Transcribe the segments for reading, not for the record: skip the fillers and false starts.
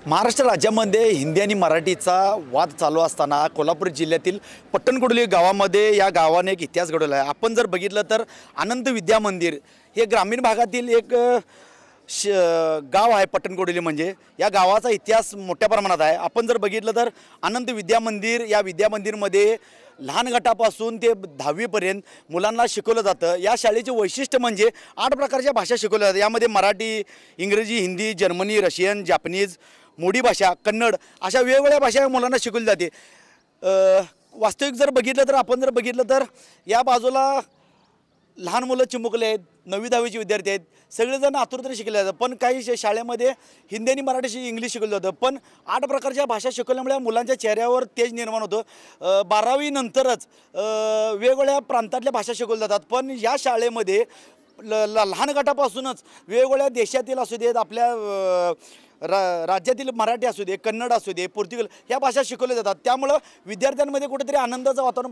महाराष्ट्र राज्यामध्ये हिंदी आणि मराठीचा वाद चालू असताना कोल्हापूर जिल्ह्यातील पट्टणकुडली गावामध्ये या गावाने एक इतिहास घडवला आहे। आपण जर बघितलं तर आनंद विद्या मंदिर हे ग्रामीण भागातील एक गाव आहे। पट्टणकुडली म्हणजे या गावाचा इतिहास मोठ्या प्रमाणात आहे। आपण जर बघितलं तर आनंद विद्या मंदिर या विद्या मंदिरमध्ये लहान गटापासून ते 10वी पर्यंत मुलांना शिकवलं जातं। या शाळेचे वैशिष्ट्य म्हणजे 8 प्रकारच्या भाषा शिकवल्या जातात। यामध्ये मराठी, इंग्रजी, हिंदी, जर्मनी, रशियन, जापनीज, मोडी भाषा, कन्नड अशा वेगवेगळ्या भाषा मुलांना शिकवली जाते। वास्तविक जर बघितलं तर आपण जर बघितलं तर या बाजूला लहान मुलं चिमुकले आहेत, 9वी 10वीचे विद्यार्थी आहेत, सगळेजण आतुरतेने शिकले जातात। पण काही शाळेमध्ये हिंदी आणि मराठी इंग्लिश शिकवलं जातं। पण 8 प्रकारच्या भाषा शिकवल्यामुळे मुलांच्या चेहऱ्यावर तेज निर्माण होतं। 12वी नंतरच वेगवेगळ्या प्रांतातल्या भाषा शिकवल्या जातात। पण या शाळेमध्ये लहान गटापासूनच वेगवेगळ्या देशातील असू देत, आपल्या राज्यातील मराठी असू दे, कन्नड असू दे, पोर्तुगीज ह्या भाषा शिकवल्या जातात। त्यामुळे विद्यार्थ्यांमध्ये कुठेतरी आनंदाचं वातावरण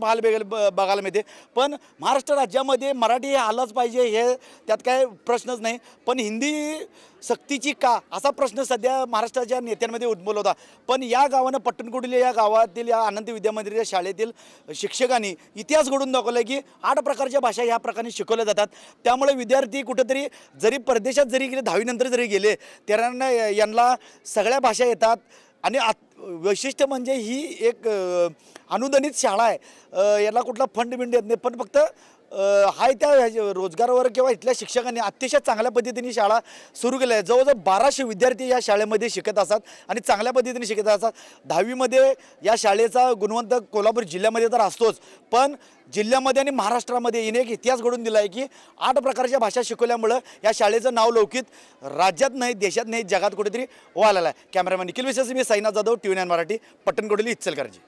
बघायला मिळते। पण महाराष्ट्र राज्यामध्ये मराठी हे आलंच पाहिजे हे त्यात काय प्रश्नच नाही। पण हिंदी सक्तीची का असा प्रश्न सध्या महाराष्ट्राच्या नेत्यांमध्ये उद्भवला होता। पण या गावानं पट्टणकुडली या गावातील या आनंद विद्या मंदिर या शाळेतील शिक्षकांनी इतिहास घडून दाखवला की 8 प्रकारच्या भाषा ह्या प्रकारे शिकवल्या जातात। त्यामुळे विद्यार्थी कुठेतरी जरी परदेशात जरी गेले, 10वी नंतर जरी गेले, त्यांना यांना सगळ्या भाषा येतात। आणि वैशिष्ट्य म्हणजे ही एक अनुदानित शाळा आहे। याला कुठला फंड बिंड येत नाही, पण फक्त हाय त्या रोजगारावर किंवा इथल्या शिक्षकांनी अतिशय चांगल्या पद्धतीने शाळा सुरू केली आहे। जवळजवळ 1200 विद्यार्थी या शाळेमध्ये शिकत असतात आणि चांगल्या पद्धतीने शिकत असतात। 10वीमध्ये या शाळेचा गुणवंत कोल्हापूर जिल्ह्यामध्ये तर असतोच, पण जिल्ह्यामध्ये आणि महाराष्ट्रामध्ये हिने एक इतिहास घडून दिला आहे की 8 प्रकारच्या भाषा शिकवल्यामुळं या शाळेचं नाव लौकिक राज्यात नाही, देशात नाही, जगात कुठेतरी व्हायला आहे। कॅमेरामॅन निखिल विशेष, मी साईनाथ जाधव, TV9 मराठी, पट्टणकुडली, इचलकरंजी।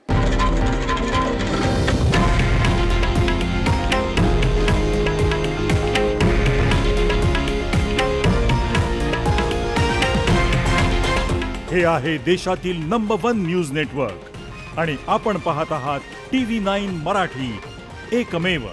हे आहे देशातील नंबर 1 न्यूज नेटवर्क आणि आपण पाहत आहात TV9 मराठी, एकमेव।